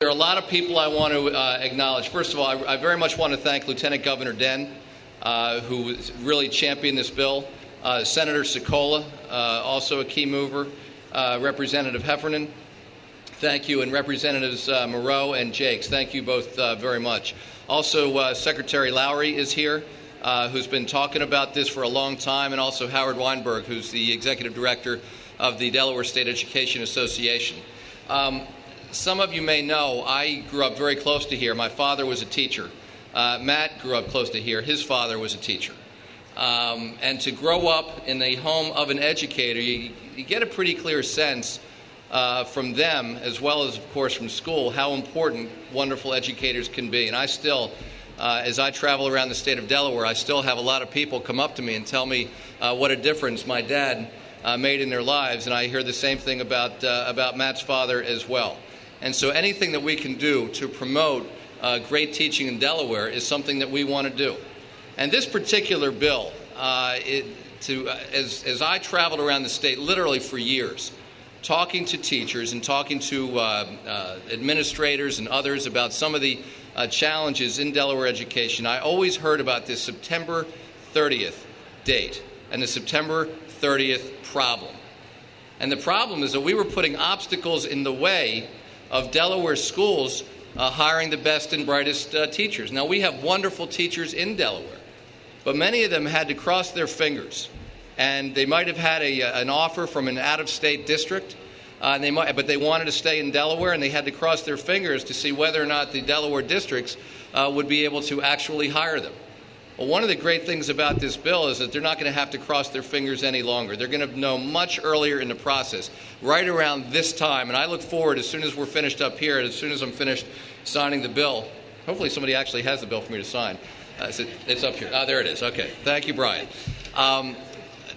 There are a lot of people I want to acknowledge. First of all, I very much want to thank Lieutenant Governor Denn, who really championed this bill. Senator Sokola, also a key mover. Representative Heffernan, thank you. And Representatives Moreau and Jakes, thank you both very much. Also, Secretary Lowry is here, who's been talking about this for a long time, and also Howard Weinberg, who's the Executive Director of the Delaware State Education Association. Some of you may know I grew up very close to here. My father was a teacher. Matt grew up close to here. His father was a teacher. And to grow up in the home of an educator, you get a pretty clear sense from them, as well as, of course, from school, how important wonderful educators can be. And I still, as I travel around the state of Delaware, I still have a lot of people come up to me and tell me what a difference my dad made in their lives. And I hear the same thing about Matt's father as well. And so anything that we can do to promote great teaching in Delaware is something that we want to do. And this particular bill, as I traveled around the state literally for years, talking to teachers and talking to administrators and others about some of the challenges in Delaware education, I always heard about this September 30th date and the September 30th problem. And the problem is that we were putting obstacles in the way of Delaware schools hiring the best and brightest teachers. Now, we have wonderful teachers in Delaware, but many of them had to cross their fingers. And they might have had an offer from an out-of-state district, but they wanted to stay in Delaware, and they had to cross their fingers to see whether or not the Delaware districts would be able to actually hire them. Well, one of the great things about this bill is that they're not going to have to cross their fingers any longer. They're going to know much earlier in the process, right around this time. And I look forward, as soon as we're finished up here, as soon as I'm finished signing the bill, hopefully somebody actually has the bill for me to sign. It's up here. There it is. Okay. Thank you, Brian.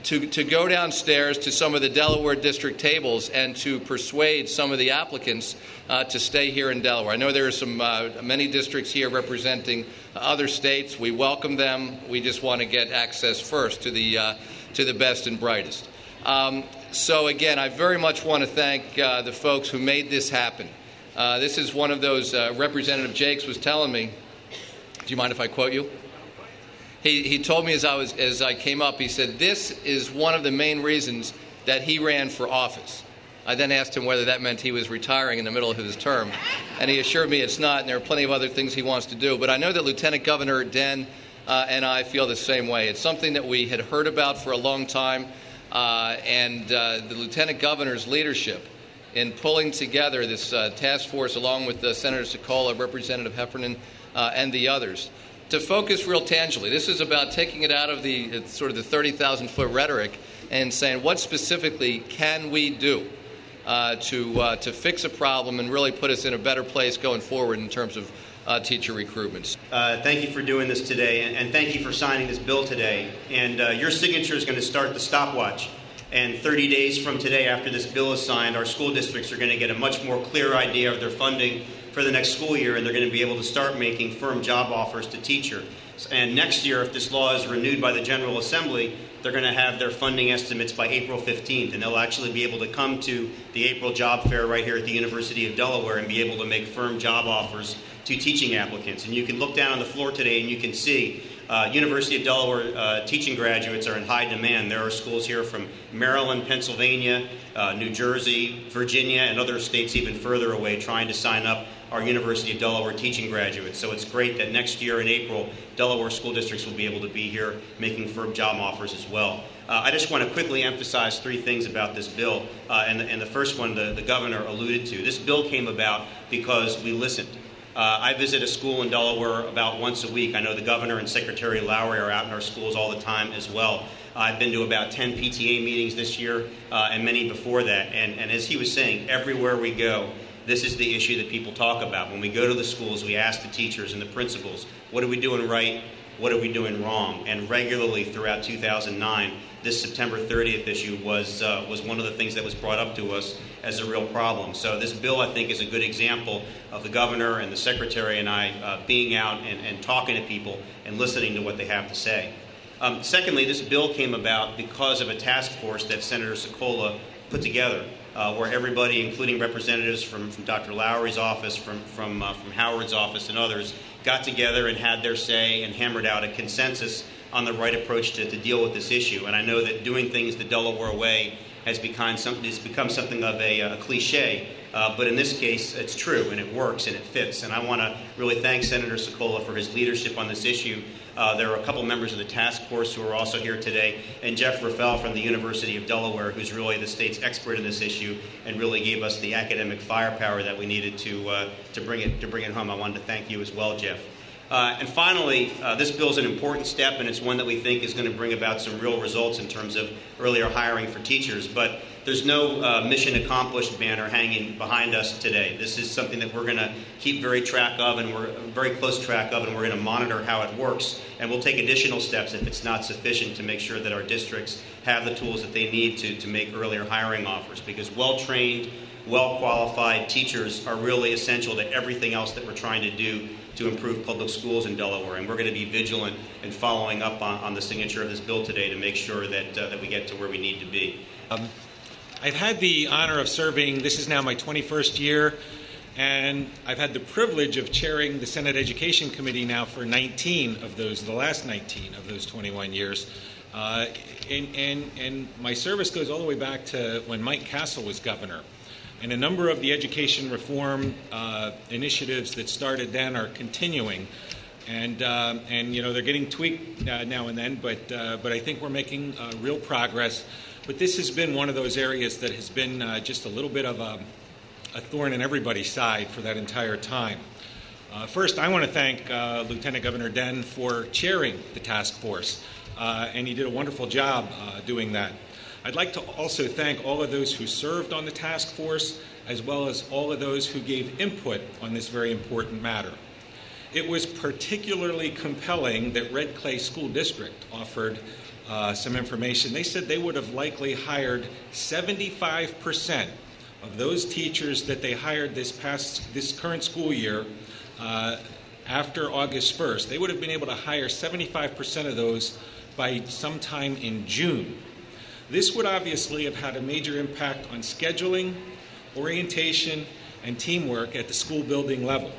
To go downstairs to some of the Delaware district tables and to persuade some of the applicants to stay here in Delaware. I know there are many districts here representing other states. We welcome them. We just want to get access first to the best and brightest. So again, I very much want to thank the folks who made this happen. This is one of those, Representative Jakes was telling me. Do you mind if I quote you? He told me as I came up, he said, this is one of the main reasons that he ran for office. I then asked him whether that meant he was retiring in the middle of his term, and he assured me it's not, and there are plenty of other things he wants to do. But I know that Lieutenant Governor Denn and I feel the same way. It's something that we had heard about for a long time, and the Lieutenant Governor's leadership in pulling together this task force along with Senator Sokola, Representative Heffernan, and the others, to focus real tangibly. This is about taking it out of the sort of the 30,000-foot rhetoric and saying what specifically can we do to fix a problem and really put us in a better place going forward in terms of teacher recruitment. Thank you for doing this today, and thank you for signing this bill today. And your signature is going to start the stopwatch. And 30 days from today, after this bill is signed, our school districts are going to get a much more clear idea of their funding for the next school year, and they're going to be able to start making firm job offers to teachers. And next year, if this law is renewed by the General Assembly, they're going to have their funding estimates by April 15th, and they'll actually be able to come to the April job fair right here at the University of Delaware and be able to make firm job offers to teaching applicants. And you can look down on the floor today and you can see University of Delaware teaching graduates are in high demand. There are schools here from Maryland, Pennsylvania, New Jersey, Virginia, and other states even further away trying to sign up our University of Delaware teaching graduates. So it's great that next year in April, Delaware school districts will be able to be here making firm job offers as well. I just want to quickly emphasize three things about this bill, and the first one the governor alluded to. This bill came about because we listened. I visit a school in Delaware about once a week. I know the governor and Secretary Lowry are out in our schools all the time as well. I've been to about 10 PTA meetings this year and many before that. And as he was saying, everywhere we go, this is the issue that people talk about. When we go to the schools, we ask the teachers and the principals, what are we doing right? What are we doing wrong? And regularly throughout 2009, this September 30th issue was one of the things that was brought up to us as a real problem. So this bill, I think, is a good example of the governor and the secretary and I being out and talking to people and listening to what they have to say. Secondly, this bill came about because of a task force that Senator Sokola put together. where everybody, including representatives from Dr. Lowry's office, from Howard's office and others, got together and had their say and hammered out a consensus on the right approach to deal with this issue. And I know that doing things the Delaware way has become something of a cliche, but in this case, it's true, and it works, and it fits. And I want to really thank Senator Sokola for his leadership on this issue. There are a couple members of the task force who are also here today, and Jeff Raffel from the University of Delaware, who's really the state's expert in this issue and really gave us the academic firepower that we needed to bring it home. I wanted to thank you as well, Jeff. And finally, this bill is an important step, and it's one that we think is going to bring about some real results in terms of earlier hiring for teachers. But there's no mission accomplished banner hanging behind us today. This is something that we're going to keep very close track of, and we're going to monitor how it works. And we'll take additional steps if it's not sufficient to make sure that our districts have the tools that they need to make earlier hiring offers, because well-trained, well-qualified teachers are really essential to everything else that we're trying to do to improve public schools in Delaware. And we're going to be vigilant in following up on the signature of this bill today to make sure that we get to where we need to be. I've had the honor of serving, this is now my 21st year, and I've had the privilege of chairing the Senate Education Committee now for the last 19 of those 21 years. And my service goes all the way back to when Mike Castle was governor. And a number of the education reform initiatives that started then are continuing, and they're getting tweaked now and then. But I think we're making real progress. But this has been one of those areas that has been just a little bit of a thorn in everybody's side for that entire time. First, I want to thank Lieutenant Governor Denn for chairing the task force, and he did a wonderful job doing that. I'd like to also thank all of those who served on the task force, as well as all of those who gave input on this very important matter. It was particularly compelling that Red Clay School District offered some information. They said they would have likely hired 75% of those teachers that they hired this current school year after August 1st. They would have been able to hire 75% of those by sometime in June. This would obviously have had a major impact on scheduling, orientation, and teamwork at the school building level.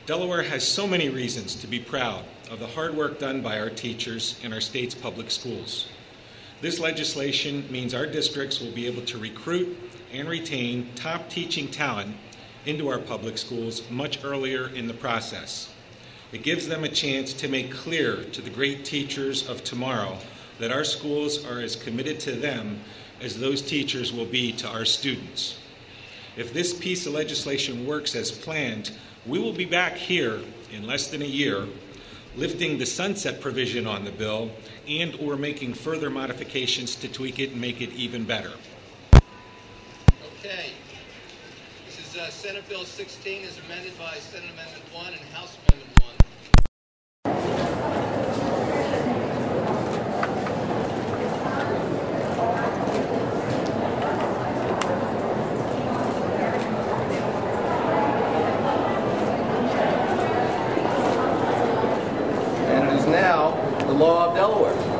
Delaware has so many reasons to be proud of the hard work done by our teachers in our state's public schools. This legislation means our districts will be able to recruit and retain top teaching talent into our public schools much earlier in the process. It gives them a chance to make clear to the great teachers of tomorrow that our schools are as committed to them as those teachers will be to our students. If this piece of legislation works as planned, we will be back here in less than a year, lifting the sunset provision on the bill and or making further modifications to tweak it and make it even better. Okay. This is Senate Bill 16 as amended by Senate Amendment 1 and House Amendment 1. Now, the law of Delaware.